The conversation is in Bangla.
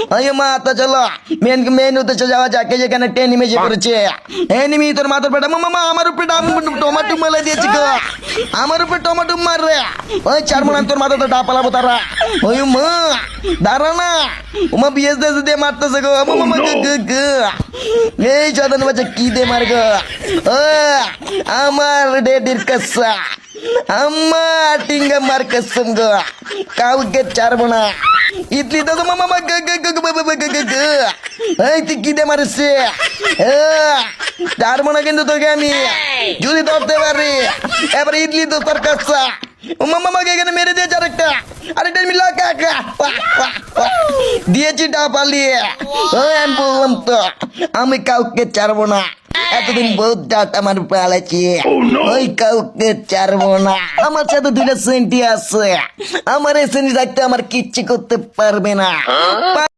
ওই মাথা চলো মেন উদ্দেশ্যে যাওয়া যাকে যেখানে টেনিমে যে পড়েছে এনিমি তোর মাথার পেটা মামা আমার উপরে টমাটো মেলে দিয়েছে গো আমার উপরে টমাটো মার রে ওই চার মন তোর মাথা তো ডাপালাবো তারা ওই মা দাঁড়া না উমা বিএস দিয়ে মারতেছে গো মামা এই চদন বাচ্চা কি দে মার গো আমার ডেডির কাছা আমার টিঙ্গা মার কসম গো কাউকে ছাড়বো না ইডলি দাদা মামা এই তুই কি দে মারিস ছাড়বো না কিন্তু তোকে আমি যদি ধরতে পারি এবার ইডলি তো তোর কাছা মামাকে এখানে মেরে দিয়েছে আরেকটা মিলা কাকা দিয়েছি পালিয়ে আমি বললাম তো আমি কাউকে ছাড়বো না এতদিন বহুত জাত আমার পালাচ্ছি ওই কাউকে ছাড়বো না আমার সাথে দুইটা সেন্টি আছে আমার এই সেন্টি থাকতে আমার কিচ্ছু করতে পারবে না